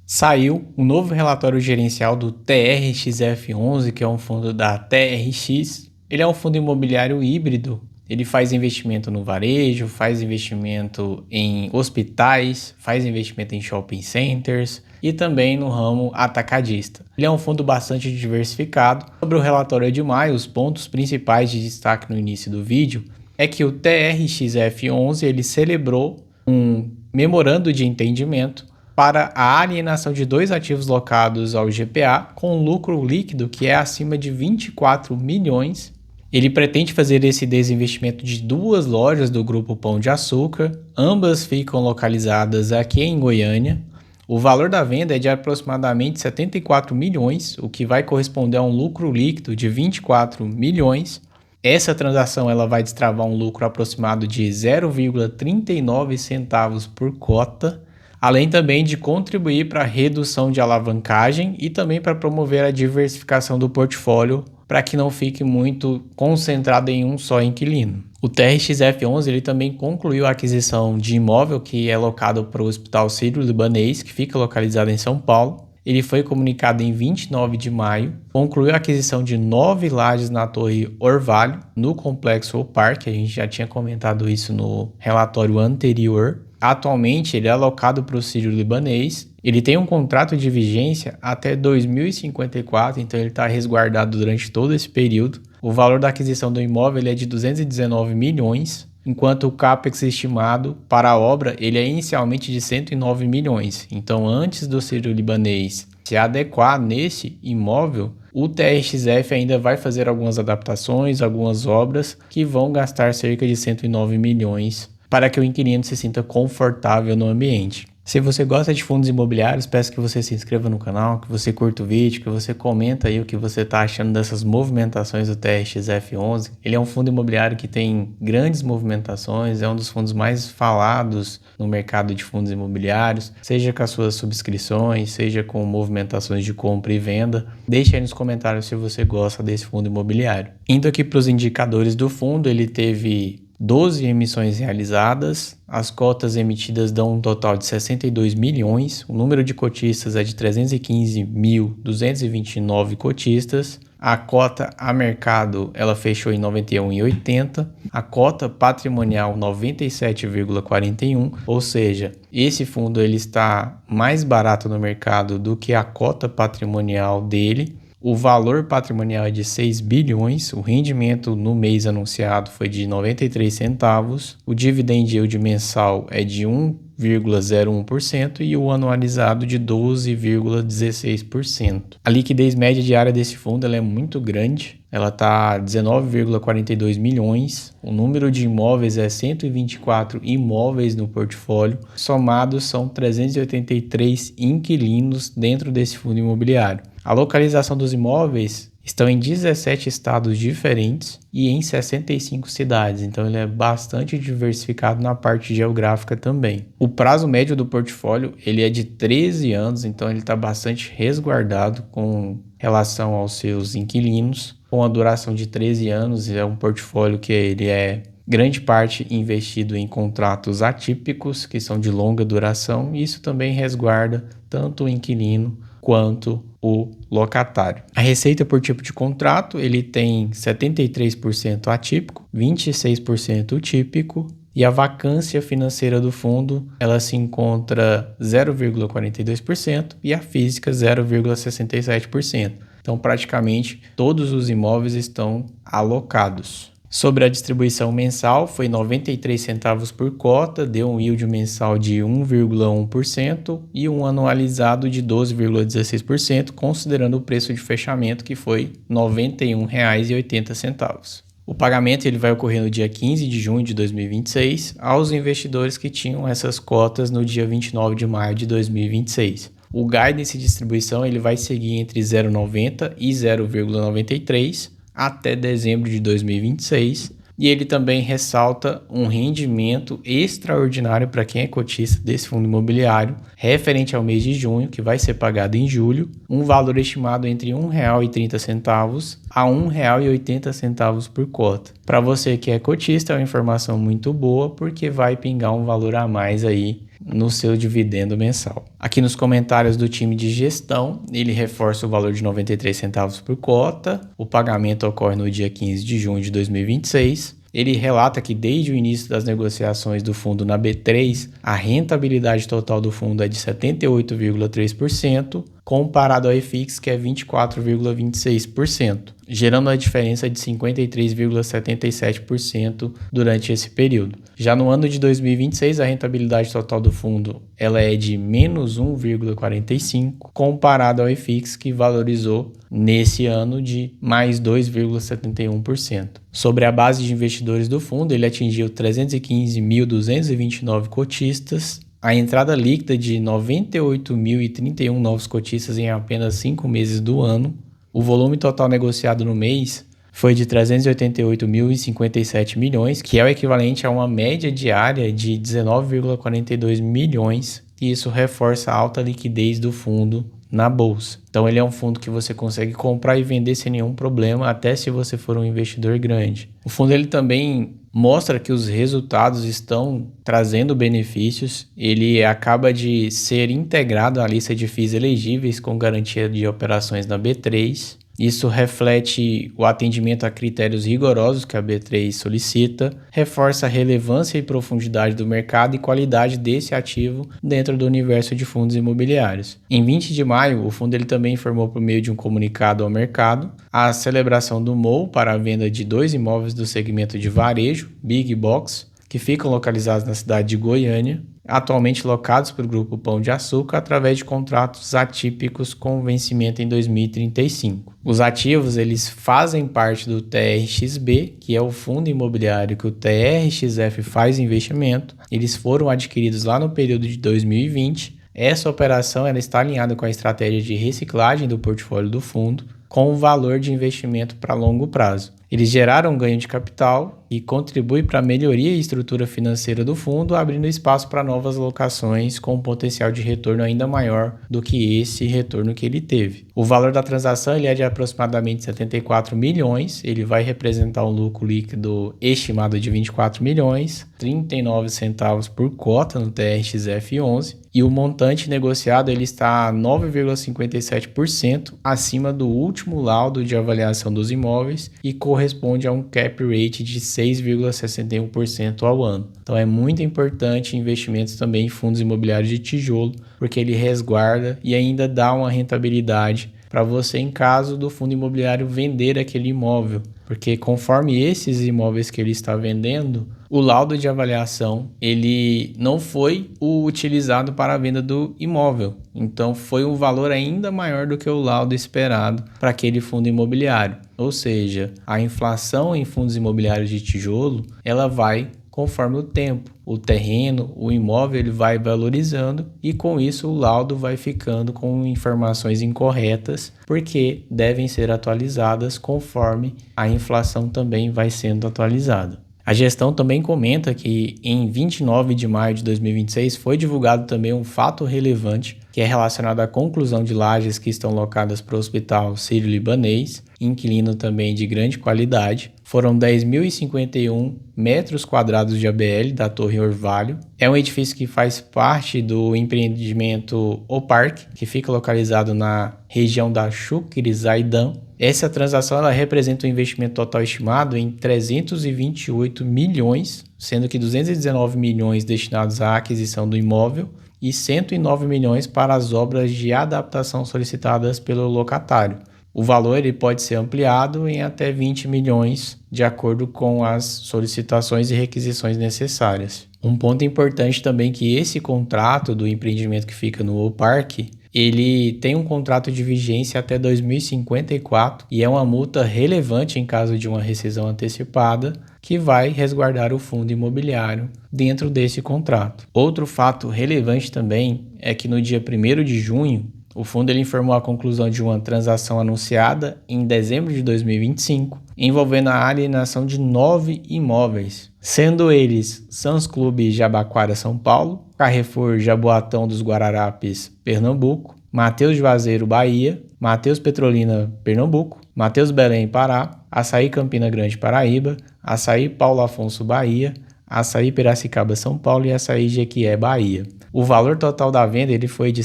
Saiu um novo relatório gerencial do TRXF11, que é um fundo da TRX. Ele é um fundo imobiliário híbrido. Ele faz investimento no varejo, faz investimento em hospitais, faz investimento em shopping centers e também no ramo atacadista. Ele é um fundo bastante diversificado. Sobre o relatório de maio, os pontos principais de destaque no início do vídeo é que o TRXF11 ele celebrou um memorando de entendimento para a alienação de 2 ativos locados ao GPA com um lucro líquido que é acima de 24 milhões. Ele pretende fazer esse desinvestimento de 2 lojas do Grupo Pão de Açúcar, ambas ficam localizadas aqui em Goiânia. O valor da venda é de aproximadamente 74 milhões, o que vai corresponder a um lucro líquido de 24 milhões. Essa transação ela vai destravar um lucro aproximado de 0,39 centavos por cota, além também de contribuir para a redução de alavancagem e também para promover a diversificação do portfólio para que não fique muito concentrado em um só inquilino. O TRXF11 ele também concluiu a aquisição de imóvel que é locado para o Hospital Sírio-Libanês, que fica localizado em São Paulo. Ele foi comunicado em 29 de maio, concluiu a aquisição de 9 lajes na Torre Orvalho, no Complexo Park, a gente já tinha comentado isso no relatório anterior. Atualmente ele é alocado para o Sírio-Libanês, ele tem um contrato de vigência até 2054, então ele está resguardado durante todo esse período. O valor da aquisição do imóvel ele é de 219 milhões, enquanto o CAPEX estimado para a obra ele é inicialmente de 109 milhões. Então, antes do Sírio-Libanês se adequar nesse imóvel, o TRXF ainda vai fazer algumas adaptações, algumas obras que vão gastar cerca de 109 milhões para que o inquilino se sinta confortável no ambiente. Se você gosta de fundos imobiliários, peço que você se inscreva no canal, que você curta o vídeo, que você comenta aí o que você está achando dessas movimentações do TRXF11. Ele é um fundo imobiliário que tem grandes movimentações, é um dos fundos mais falados no mercado de fundos imobiliários, seja com as suas subscrições, seja com movimentações de compra e venda. Deixe aí nos comentários se você gosta desse fundo imobiliário. Indo aqui para os indicadores do fundo, ele teve 12 emissões realizadas, as cotas emitidas dão um total de 62 milhões, o número de cotistas é de 315.229 cotistas, a cota a mercado ela fechou em 91,80, a cota patrimonial 97,41, ou seja, esse fundo ele está mais barato no mercado do que a cota patrimonial dele. O valor patrimonial é de 6 bilhões, o rendimento no mês anunciado foi de 93 centavos, o dividend yield mensal é de 1,01% e o anualizado de 12,16%. A liquidez média diária desse fundo ela é muito grande, ela está 19,42 milhões, o número de imóveis é 124 imóveis no portfólio, somados são 383 inquilinos dentro desse fundo imobiliário. A localização dos imóveis estão em 17 estados diferentes e em 65 cidades, então ele é bastante diversificado na parte geográfica também. O prazo médio do portfólio ele é de 13 anos, então ele está bastante resguardado com relação aos seus inquilinos. Com a duração de 13 anos, é um portfólio que ele é grande parte investido em contratos atípicos, que são de longa duração, e isso também resguarda tanto o inquilino quanto o locatário. A receita por tipo de contrato, ele tem 73% atípico, 26% típico, e a vacância financeira do fundo, ela se encontra 0,42% e a física 0,67%. Então, praticamente todos os imóveis estão alocados. Sobre a distribuição mensal, foi 93 centavos por cota, deu um yield mensal de 1,1% e um anualizado de 12,16%, considerando o preço de fechamento que foi R$ 91,80. O pagamento ele vai ocorrer no dia 15 de junho de 2026 aos investidores que tinham essas cotas no dia 29 de maio de 2026. O guidance de distribuição ele vai seguir entre 0,90 e 0,93 até dezembro de 2026, e ele também ressalta um rendimento extraordinário para quem é cotista desse fundo imobiliário, referente ao mês de junho, que vai ser pagado em julho, um valor estimado entre R$ 1,30 a R$ 1,80 por cota. Para você que é cotista, é uma informação muito boa, porque vai pingar um valor a mais aí no seu dividendo mensal. Aqui nos comentários do time de gestão, ele reforça o valor de 93 centavos por cota. O pagamento ocorre no dia 15 de junho de 2026. Ele relata que desde o início das negociações do fundo na B3, a rentabilidade total do fundo é de 78,3%, comparado ao IFIX, que é 24,26%, gerando a diferença de 53,77% durante esse período. Já no ano de 2026, a rentabilidade total do fundo ela é de menos 1,45%, comparado ao IFIX, que valorizou nesse ano de mais 2,71%. Sobre a base de investidores do fundo, ele atingiu 315.229 cotistas, a entrada líquida de 98.031 novos cotistas em apenas 5 meses do ano. O volume total negociado no mês foi de 388.057 milhões, que é o equivalente a uma média diária de 19,42 milhões, e isso reforça a alta liquidez do fundo na bolsa. Então ele é um fundo que você consegue comprar e vender sem nenhum problema, até se você for um investidor grande. O fundo ele também mostra que os resultados estão trazendo benefícios. Ele acaba de ser integrado à lista de FIIs elegíveis com garantia de operações na B3. Isso reflete o atendimento a critérios rigorosos que a B3 solicita, reforça a relevância e profundidade do mercado e qualidade desse ativo dentro do universo de fundos imobiliários. Em 20 de maio, o fundo ele também informou por meio de um comunicado ao mercado a celebração do MOU para a venda de 2 imóveis do segmento de varejo, Big Box, que ficam localizados na cidade de Goiânia, atualmente locados pelo Grupo Pão de Açúcar através de contratos atípicos com vencimento em 2035. Os ativos eles fazem parte do TRXB, que é o fundo imobiliário que o TRXF faz investimento. Eles foram adquiridos lá no período de 2020. Essa operação ela está alinhada com a estratégia de reciclagem do portfólio do fundo, com o valor de investimento para longo prazo. Eles geraram um ganho de capital e contribuem para a melhoria e estrutura financeira do fundo, abrindo espaço para novas locações com um potencial de retorno ainda maior do que esse retorno que ele teve. O valor da transação ele é de aproximadamente 74 milhões, ele vai representar um lucro líquido estimado de 24 milhões, 39 centavos por cota no TRXF11, e o montante negociado ele está 9,57% acima do último laudo de avaliação dos imóveis e corresponde a um cap rate de 6,61% ao ano. Então é muito importante investimentos também em fundos imobiliários de tijolo, porque ele resguarda e ainda dá uma rentabilidade para você em caso do fundo imobiliário vender aquele imóvel, porque conforme esses imóveis que ele está vendendo, o laudo de avaliação ele não foi o utilizado para a venda do imóvel, então foi um valor ainda maior do que o laudo esperado para aquele fundo imobiliário. Ou seja, a inflação em fundos imobiliários de tijolo ela vai conforme o tempo. O terreno, o imóvel, ele vai valorizando e com isso o laudo vai ficando com informações incorretas, porque devem ser atualizadas conforme a inflação também vai sendo atualizada. A gestão também comenta que em 29 de maio de 2026 foi divulgado também um fato relevante que é relacionado à conclusão de lajes que estão locadas para o Hospital Sírio-Libanês, inquilino também de grande qualidade. Foram 10.051 metros quadrados de ABL da Torre Orvalho. É um edifício que faz parte do empreendimento O Parque, que fica localizado na região da Shukri-Zaidan. Essa transação ela representa um investimento total estimado em 328 milhões, sendo que 219 milhões destinados à aquisição do imóvel e 109 milhões para as obras de adaptação solicitadas pelo locatário. O valor ele pode ser ampliado em até 20 milhões, de acordo com as solicitações e requisições necessárias. Um ponto importante também é que esse contrato do empreendimento que fica no O Parque, ele tem um contrato de vigência até 2054 e é uma multa relevante em caso de uma rescisão antecipada que vai resguardar o fundo imobiliário dentro desse contrato. Outro fato relevante também é que no dia 1º de junho, o fundo ele informou a conclusão de uma transação anunciada em dezembro de 2025, envolvendo a alienação de 9 imóveis, sendo eles Sans Clube Jabaquara, São Paulo, Carrefour Jaboatão dos Guararapes, Pernambuco, Mateus Juazeiro, Bahia, Mateus Petrolina, Pernambuco, Mateus Belém, Pará, Açaí Campina Grande, Paraíba, Açaí Paulo Afonso, Bahia, Açaí Piracicaba São Paulo e Açaí Jequié Bahia. O valor total da venda ele foi de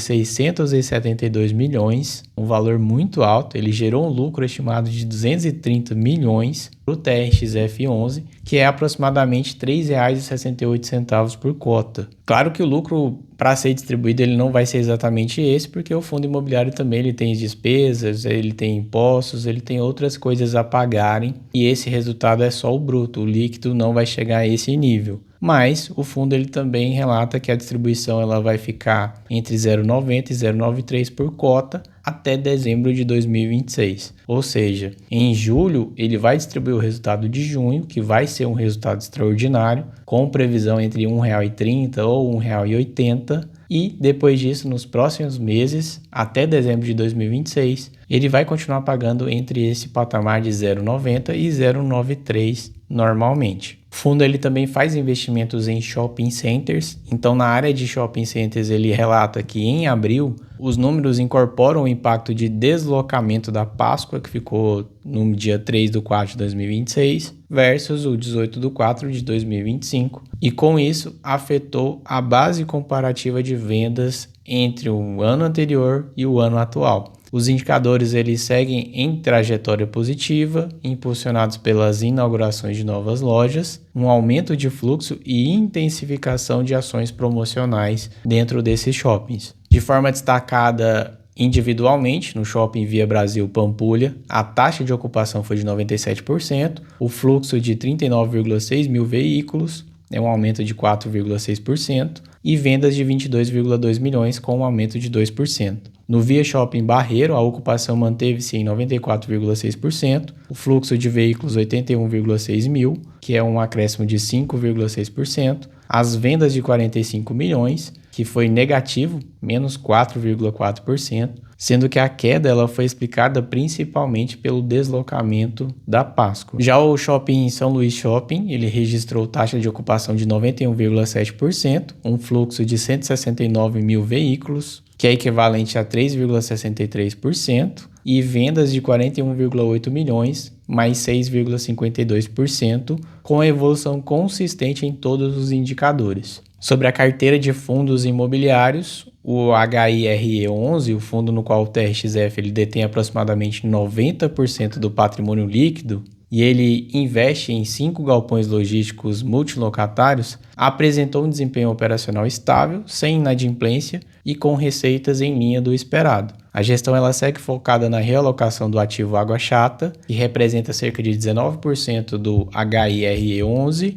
672 milhões, um valor muito alto. Ele gerou um lucro estimado de 230 milhões para o TRXF11, que é aproximadamente R$ 3,68 por cota. Claro que o lucro para ser distribuído ele não vai ser exatamente esse, porque o fundo imobiliário também ele tem despesas, ele tem impostos, ele tem outras coisas a pagarem, e esse resultado é só o bruto, o líquido não vai chegar a esse nível. Mas o fundo ele também relata que a distribuição ela vai ficar entre 0,90 e 0,93 por cota até dezembro de 2026. Ou seja, em julho ele vai distribuir o resultado de junho, que vai ser um resultado extraordinário, com previsão entre R$ 1,30 ou R$ 1,80. E depois disso, nos próximos meses, até dezembro de 2026, ele vai continuar pagando entre esse patamar de 0,90 e 0,93 normalmente. O fundo ele também faz investimentos em shopping centers, então na área de shopping centers ele relata que em abril os números incorporam o impacto de deslocamento da Páscoa, que ficou no dia 3/4 de 2026, versus o 18/4 de 2025, e com isso afetou a base comparativa de vendas entre o ano anterior e o ano atual. Os indicadores eles seguem em trajetória positiva, impulsionados pelas inaugurações de novas lojas, um aumento de fluxo e intensificação de ações promocionais dentro desses shoppings. De forma destacada individualmente, no Shopping Via Brasil Pampulha, a taxa de ocupação foi de 97%, o fluxo de 39,6 mil veículos, um aumento de 4,6%, e vendas de 22,2 milhões com um aumento de 2%. No Via Shopping Barreiro, a ocupação manteve-se em 94,6%, o fluxo de veículos 81,6 mil, que é um acréscimo de 5,6%, as vendas de 45 milhões, que foi negativo, menos 4,4%, sendo que a queda ela foi explicada principalmente pelo deslocamento da Páscoa. Já o Shopping São Luís Shopping, ele registrou taxa de ocupação de 91,7%, um fluxo de 169 mil veículos, que é equivalente a 3,63%, e vendas de 41,8 milhões, mais 6,52%, com a evolução consistente em todos os indicadores. Sobre a carteira de fundos imobiliários, o HIRE11, o fundo no qual o TRXF ele detém aproximadamente 90% do patrimônio líquido, e ele investe em 5 galpões logísticos multilocatários, apresentou um desempenho operacional estável, sem inadimplência e com receitas em linha do esperado. A gestão ela segue focada na realocação do ativo Água Chata, que representa cerca de 19% do HIRE11,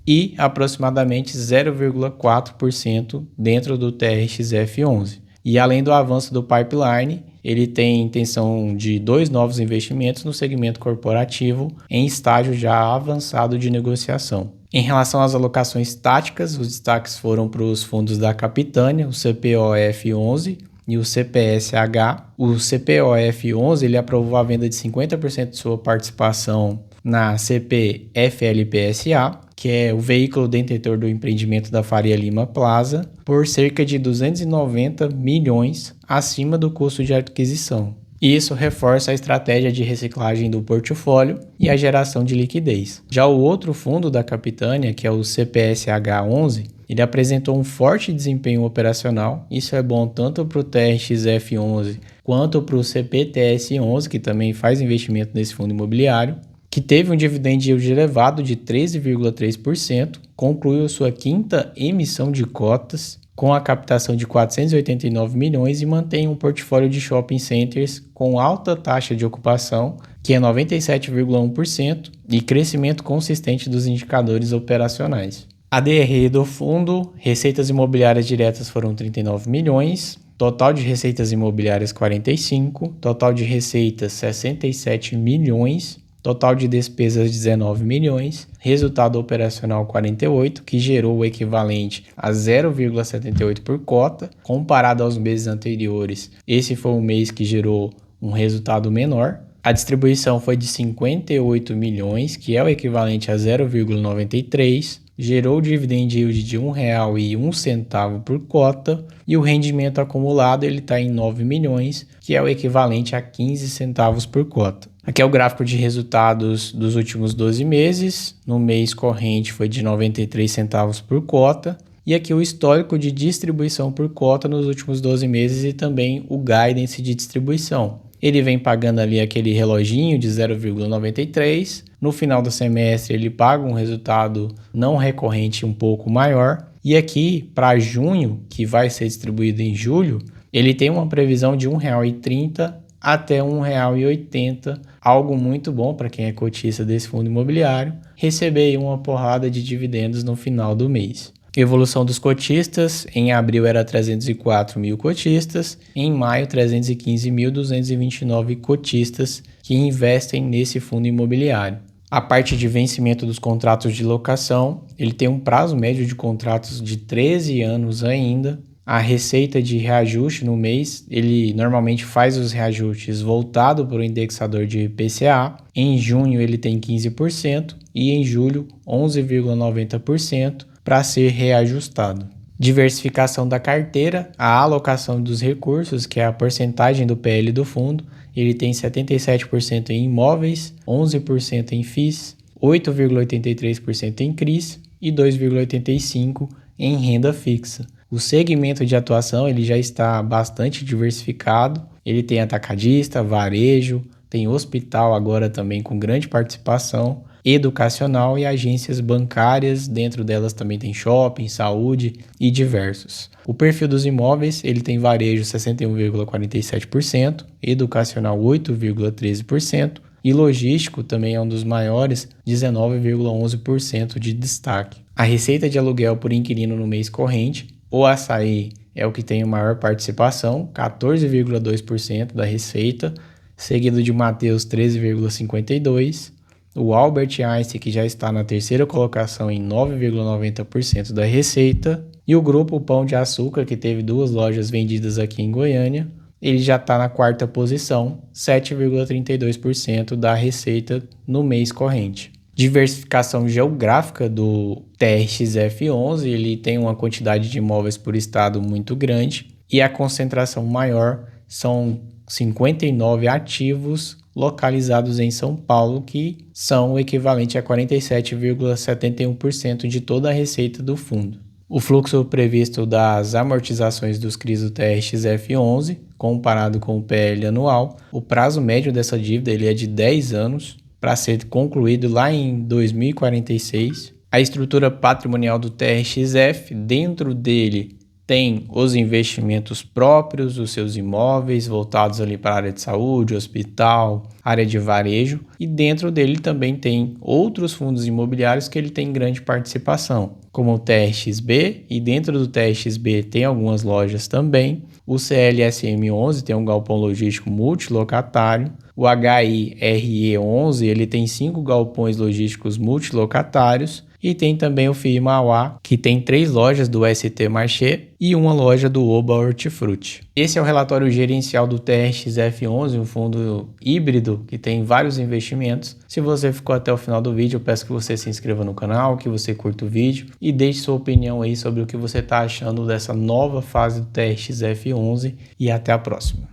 e aproximadamente 0,4% dentro do TRXF11. E além do avanço do pipeline, ele tem intenção de 2 novos investimentos no segmento corporativo em estágio já avançado de negociação. Em relação às alocações táticas, os destaques foram para os fundos da Capitânia, o CPOF11 e o CPSH. O CPOF11 ele aprovou a venda de 50% de sua participação na CPFLPSA, que é o veículo detentor do empreendimento da Faria Lima Plaza, por cerca de 290 milhões acima do custo de aquisição. Isso reforça a estratégia de reciclagem do portfólio e a geração de liquidez. Já o outro fundo da Capitânia, que é o CPSH11, ele apresentou um forte desempenho operacional. Isso é bom tanto para o TRXF11 quanto para o CPTS11, que também faz investimento nesse fundo imobiliário, que teve um dividend yield elevado de 13,3%, concluiu sua quinta emissão de cotas com a captação de 489 milhões e mantém um portfólio de shopping centers com alta taxa de ocupação, que é 97,1%, e crescimento consistente dos indicadores operacionais. A DRE do fundo, receitas imobiliárias diretas foram 39 milhões, total de receitas imobiliárias 45, total de receitas 67 milhões, total de despesas 19 milhões, resultado operacional 48, que gerou o equivalente a 0,78 por cota. Comparado aos meses anteriores, esse foi um mês que gerou um resultado menor. A distribuição foi de 58 milhões, que é o equivalente a 0,93, gerou o dividend yield de R$ 1,01 por cota, e o rendimento acumulado está em 9 milhões, que é o equivalente a 15 centavos por cota. Aqui é o gráfico de resultados dos últimos 12 meses. No mês corrente foi de 93 centavos por cota. E aqui o histórico de distribuição por cota nos últimos 12 meses e também o guidance de distribuição. Ele vem pagando ali aquele reloginho de 0,93. No final do semestre ele paga um resultado não recorrente um pouco maior. E aqui para junho, que vai ser distribuído em julho, ele tem uma previsão de R$ 1,30 até R$ 1,80, algo muito bom para quem é cotista desse fundo imobiliário, receber aí uma porrada de dividendos no final do mês. Evolução dos cotistas, em abril era 304 mil cotistas, em maio 315.229 cotistas que investem nesse fundo imobiliário. A parte de vencimento dos contratos de locação, ele tem um prazo médio de contratos de 13 anos ainda. A receita de reajuste no mês, ele normalmente faz os reajustes voltado para o indexador de IPCA. Em junho ele tem 15% e em julho 11,90%. Para ser reajustado. Diversificação da carteira, a alocação dos recursos, que é a porcentagem do PL do fundo, ele tem 77% em imóveis, 11% em FIIs, 8,83% em CRIs e 2,85% em renda fixa. O segmento de atuação ele já está bastante diversificado, ele tem atacadista, varejo, tem hospital agora também com grande participação, educacional e agências bancárias, dentro delas também tem shopping, saúde e diversos. O perfil dos imóveis, ele tem varejo 61,47%, educacional 8,13% e logístico também é um dos maiores, 19,11% de destaque. A receita de aluguel por inquilino no mês corrente, o Assaí é o que tem a maior participação, 14,2% da receita, seguido de Mateus 13,52%, o Albert Einstein, que já está na terceira colocação em 9,90% da receita. E o grupo Pão de Açúcar, que teve 2 lojas vendidas aqui em Goiânia, ele já está na quarta posição, 7,32% da receita no mês corrente. Diversificação geográfica do TRXF11, ele tem uma quantidade de imóveis por estado muito grande e a concentração maior são 59 ativos localizados em São Paulo, que são o equivalente a 47,71% de toda a receita do fundo. O fluxo previsto das amortizações dos CRIs do TRXF11, comparado com o PL anual, o prazo médio dessa dívida ele é de 10 anos, para ser concluído lá em 2046. A estrutura patrimonial do TRXF, dentro dele, tem os investimentos próprios, os seus imóveis voltados ali para a área de saúde, hospital, área de varejo, e dentro dele também tem outros fundos imobiliários que ele tem grande participação, como o TRXB, e dentro do TRXB tem algumas lojas também. O CLSM11 tem um galpão logístico multilocatário. O HIRE11 ele tem 5 galpões logísticos multilocatários. E tem também o FII Mauá, que tem 3 lojas do ST Marché e uma loja do Oba Hortifruti. Esse é o relatório gerencial do TRXF11, um fundo híbrido que tem vários investimentos. Se você ficou até o final do vídeo, eu peço que você se inscreva no canal, que você curta o vídeo e deixe sua opinião aí sobre o que você está achando dessa nova fase do TRXF11 e até a próxima.